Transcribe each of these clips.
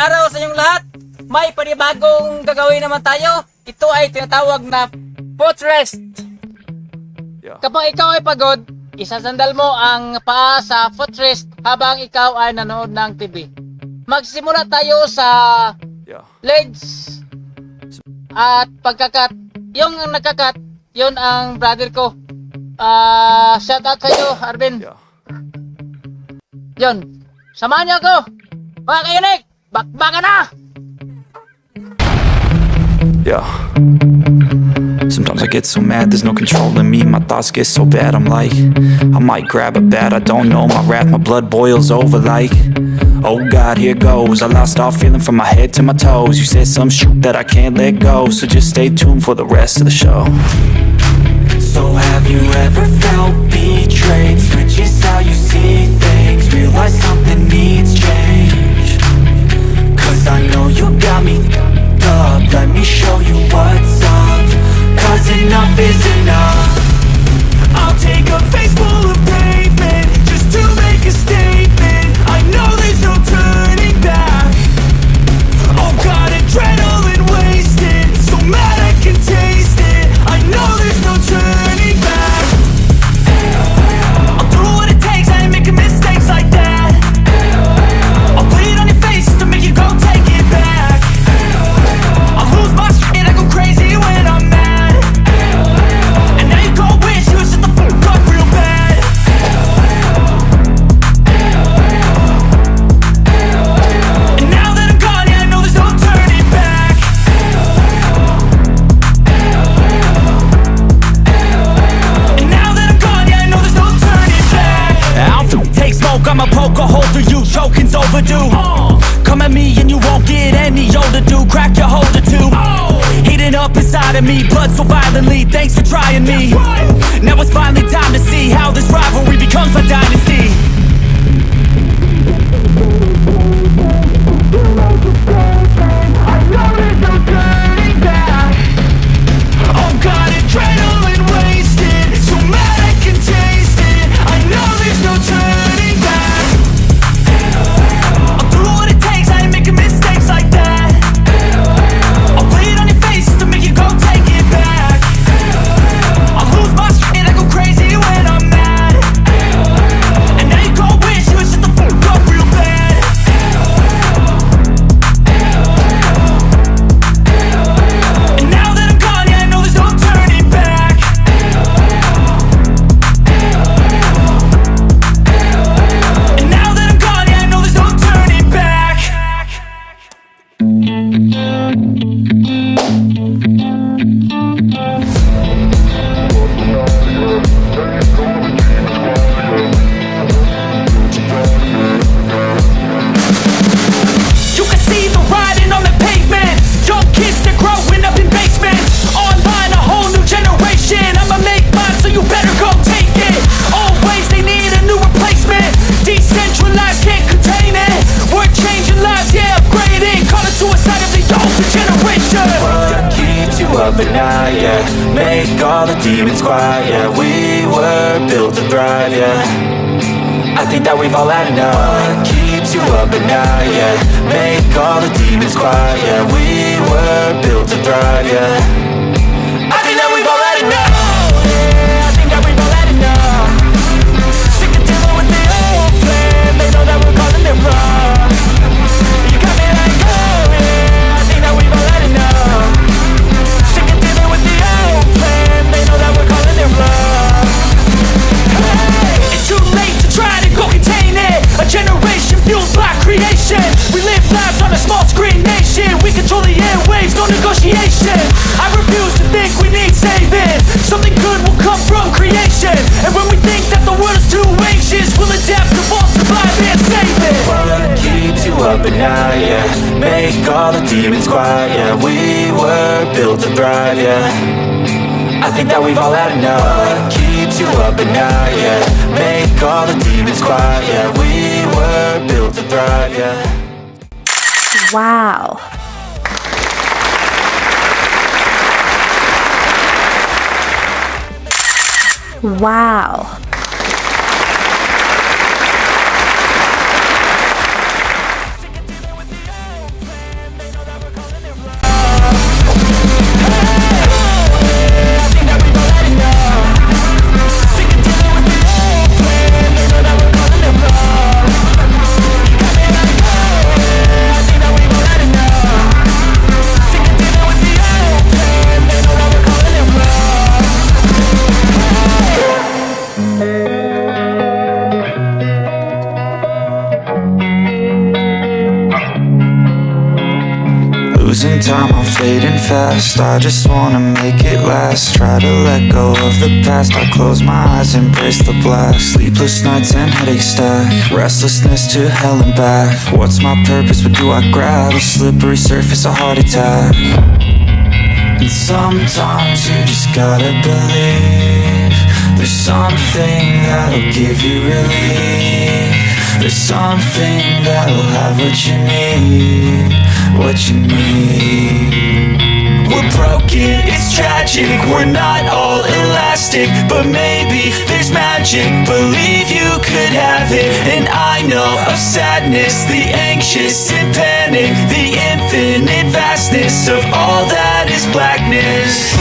araw sa inyong lahat. May panibagong gagawin naman tayo. Ito ay tinatawag na footrest. Kapag ikaw ay pagod, isasandal mo ang paa sa footrest habang ikaw ay nanonood ng TV. Magsimula tayo sa legs at pagkakat. Yung nagkakat, yun ang brother ko. Shout out sa iyo, Arvin. Yun. Samahan niyo ako. Mga kayunik, bakbaka na! Yeah. Sometimes I get so mad, there's no controlling me. My thoughts get so bad, I'm like, I might grab a bat, I don't know. My wrath, my blood boils over like, oh God, here goes. I lost all feeling from my head to my toes. You said some shit that I can't let go, so just stay tuned for the rest of the show. So have you ever felt betrayed? Switches how you see things, realize something needs change. Cause I know you got me f***ed up. Let me show you what's up. Cause enough is enough. I'll take a face full of pavement just to make a statement. I know there's no turning back. Oh God, adrenaline wasted, so mad I can taste it. I know there's no turning back. I'll do what it takes, I ain't making mistakes like that. I'll bleed on your face to make you go take it back. I'll lose my shit, I go crazy when I'm mad. And now you go wish you would shut the fuck up real bad. And now that I'm gone, yeah, I know there's no turning back. And now that I'm gone, yeah, I know there's no turning back. I'll take smoke, I'ma poke a hole through you, choking's overdue. Come at me and you won't get any older, dude. Crack your holder too. Heating up inside of me, blood so violently. Thanks for trying me. Now it's finally time to see how this rivalry becomes a dynasty. I know there's no turning back. Oh God, adrenaline wasted, so mad I can taste it. I know there's no turning back. I'll do what it takes, I ain't making mistakes like that. I'll bleed on your face to make you go take it back. I'll lose my shit, I go crazy when I'm mad. And now you go wish you would shut the fuck up real bad. And now that I'm gone, yeah, I know there's no turning back. And now that I'm gone, yeah, I know there's no turning back. You can see the writing on the pavement. Young kids, they're growing up in basements. Online, a whole new generation. I'ma make mine, so you better go take it. Always, they need a new replacement. Decentralized, can't contain it. We're changing lives, yeah, upgrading. Call it suicide of the older generation. What keeps you up at night, yeah? Make all the demons quiet, yeah. We were built to thrive, yeah. I think that we've all had enough. What keeps you up at night, yeah? Make all the demons quiet, yeah. We were built to thrive, yeah. I think that we've all had enough. Yeah, I think that we've all had enough. Sick of dealing with the old plan. They know that we're calling it wrong. You got me like, oh yeah, I think that we've all had enough. Sick of dealing with the old plan. They know that we're calling it wrong. Hey, It's too late to try to go contain it. A generation fueled by creation. We live lives on a small screen nation. We control the airwaves, no negotiation. I refuse to think we need saving. Something good will come from creation. And when we think that the world is too anxious, we'll adapt, evolve, survive and save it. what keeps you up at night, yeah? Make all the demons quiet, yeah. We were built to thrive, yeah. I think that we've all had enough. What keeps you up at night, yeah? Make all the demons quiet, yeah. We were built to thrive, yeah. Wow. Wow. losing time, I'm fading fast. I just wanna make it last. Try to let go of the past. I close my eyes, embrace the black. Sleepless nights and headaches stack. Restlessness to hell and back. What's my purpose? What do I grab? A slippery surface, a heart attack. And sometimes you just gotta believe there's something that'll give you relief. There's something that'll have what you need. What you need. We're broken, it's tragic. We're not all elastic, but maybe there's magic. Believe you could have it. And I know of sadness, the anxious and panic, the infinite vastness of all that is blackness.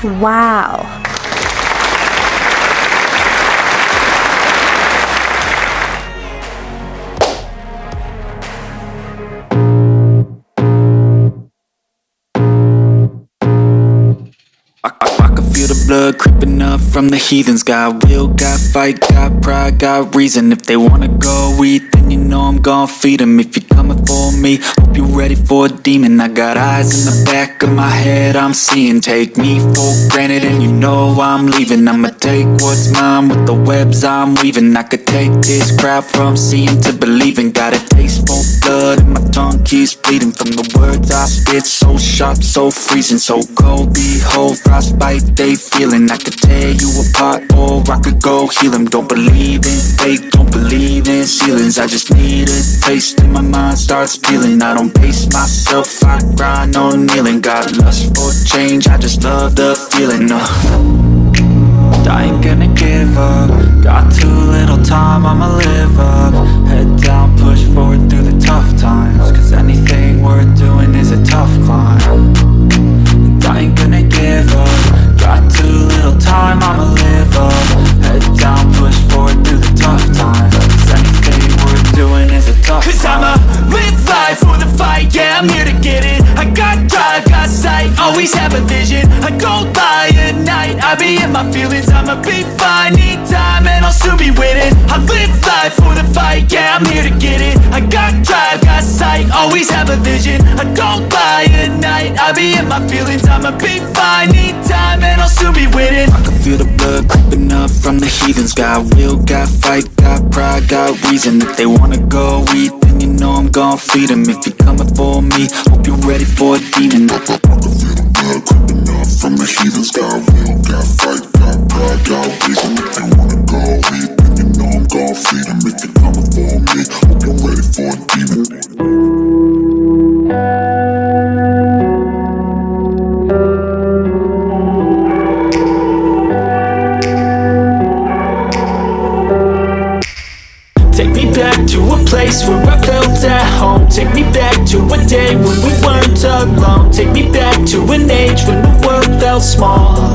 Wow. I can feel the blood creeping up from the heathens. Got will, got fight, got pride, got reason. If they wanna go eat, then you know I'm gon' feed them. If you're coming for me, hope you're ready for a demon. I got eyes in the back of my head, I'm seeing. Take me for granted and you know I'm leaving. I'ma take what's mine with the webs I'm weaving. I could take this crowd from seeing to believing. Got a taste for blood and my tongue keeps bleeding. From the words I spit, so sharp, so freezing. So cold, behold, frostbite they feeling. I could tear you apart or I could go heal them. Don't believe in fate, don't believe in ceilings. I just need a taste and my mind starts peeling. I don't pace myself, I grind on kneeling. Got lust for change, I just love the feeling. I ain't gonna give up. Got too little time, I'ma live up. Head down, push forward through the tough times. Cause anything worth doing is a tough climb. And I ain't gonna give up. Got too little time, I'ma live up. Head down, push forward through the tough times. Cause anything worth doing is a tough climb. Cause I'ma live life for the fight, yeah, I'm here to get it. I got drive, got sight, always have a vision. I don't lie at night, I be in my feelings. I'ma be fine, need time, and I'll soon be winning. I live life for the fight, yeah, I'm here to get it. I got drive, got sight, always have a vision. I don't lie at night, I be in my feelings. I'ma be fine, need time, and I'll soon be winning. I can feel the blood creeping up from the heathens. Got will, got fight, got pride, got reason. If they wanna go eat, then you know I'm gon' feed them. If you're coming for me, hope you're ready for a demon. I can feel the blood creeping up from the heathens. Got will, got fight, got pride, got reason. If they wanna go eat, then you know I'm gon' feed them. If you're coming for me, hope you're ready for a demon. Take me back to a place where I felt at home. Take me back to a day when we weren't alone. Take me back to an age when the world felt small.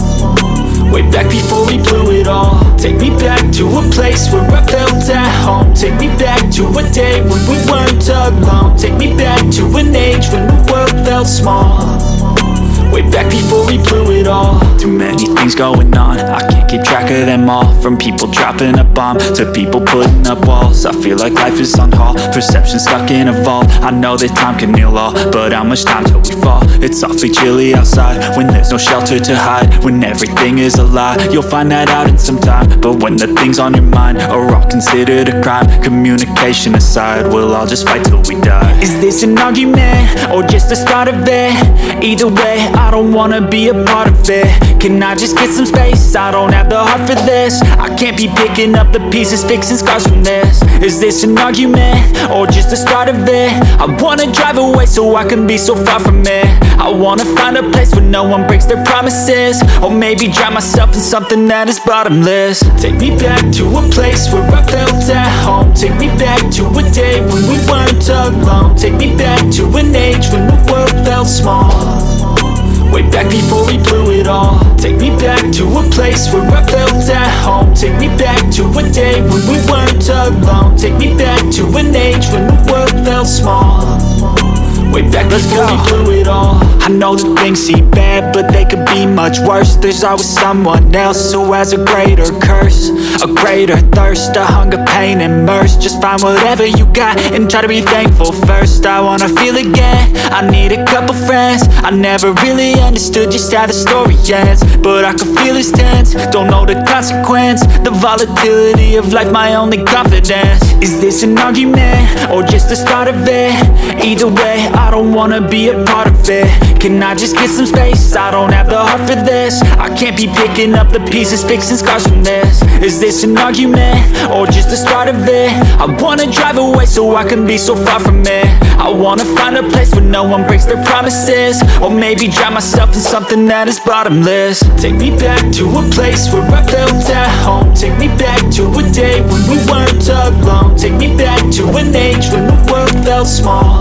Way back before we blew it all. Take me back to a place where I felt at home. Take me back to a day when we weren't alone. Take me back to an age when the world felt small. way back before we blew it all. Too many things going on, I can't keep track of them all. From people dropping a bomb to people putting up walls. I feel like life is on hold, perception stuck in a vault. I know that time can heal all, but how much time till we fall? It's awfully chilly outside when there's no shelter to hide. When everything is a lie, you'll find that out in some time. But when the things on your mind are all considered a crime, communication aside, we'll all just fight till we die. Is this an argument or just the start of it? Either way, I don't wanna be a part of it. Can I just get some space? I don't have the heart for this. I can't be picking up the pieces, fixing scars from this. Is this an argument or just the start of it? I wanna drive away so I can be so far from it. I wanna find a place where no one breaks their promises, or maybe drown myself in something that is bottomless. Take me back to a place where I felt at home. Take me back to a day when we weren't alone. Take me back to an age when the world felt small, way back before we blew it all. Take me back to a place where I felt at home. Take me back to a day when we weren't alone. Take me back to an age when the world felt small, way back before we blew it all. I know that things seem bad, but they could be much worse. There's always someone else who has a greater curse, a greater thirst, a hunger, pain, and mercy. Just find whatever you got and try to be thankful first. I wanna feel again, I need a couple friends. I never really understood just how the story ends, but I can feel it's tense, don't know the consequence. The volatility of life, my only confidence. Is this an argument or just the start of it? Either way, I don't wanna be a part of it. Can I just get some space? I don't have the heart for this. I can't be picking up the pieces, fixing scars from this. Is this an argument or just the start of it? I wanna drive away so I can be so far from it. I wanna find a place where no one breaks their promises, or maybe drown myself in something that is bottomless. Take me back to a place where I felt at home. Take me back to a day when we weren't alone. Take me back to an age when the world felt small,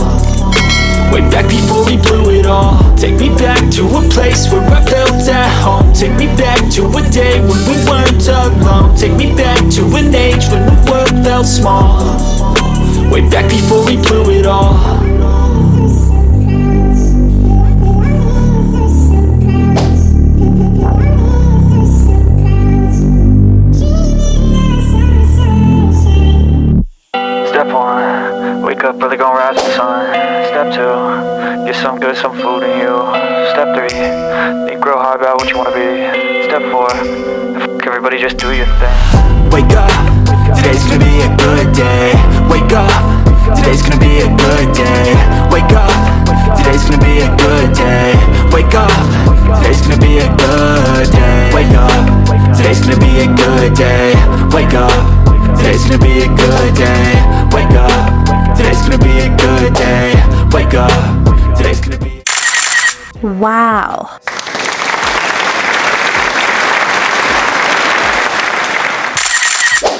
way back before we blew it all. Take me back to a place where I felt at home. Take me back to a day when we weren't alone. Take me back to an age when the world felt small, way back before we blew it all. Step 1, wake up early, gon' rise with the sun. Step 2, get some good, some food in you. Step 3, think real hard about what you wanna be. Step 4, everybody just do your thing. Wake up, today's gonna be a good day. Wake up, today's gonna be a good day. Wake up, today's gonna be a good day. Wake up, today's gonna be a good day. Wake up, today's gonna be a good day. Wake up, today's gonna be a good day. Wake up, today's gonna be a good day. Wake up, today's gonna be. Wow.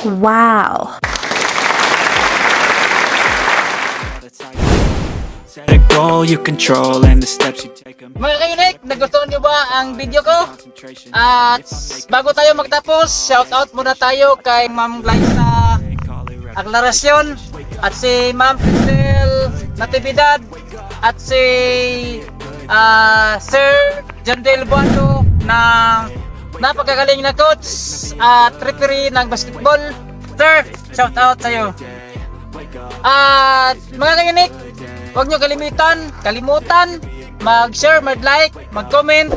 Wow. Set a goal you control and the steps you take them. Mga kainik, nagustuhan nyo ba ang video ko? At bago tayo magtapos, shoutout muna tayo kay Ma'am Glyza Aclarasyon, at si Ma'am Cristel Natividad, at si Sir Jandel Buano na napakagaling na coach at referee ng basketball. Sir, shoutout sa'yo. At mga kainik, huwag nyo kalimutan mag-share, mag-like, mag-comment,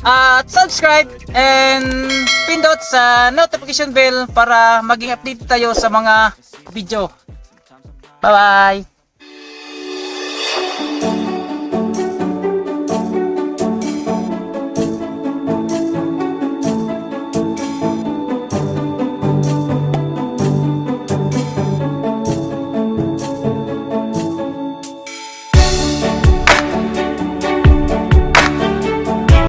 at subscribe, and pindot sa notification bell para maging update tayo sa mga video. Bye-bye!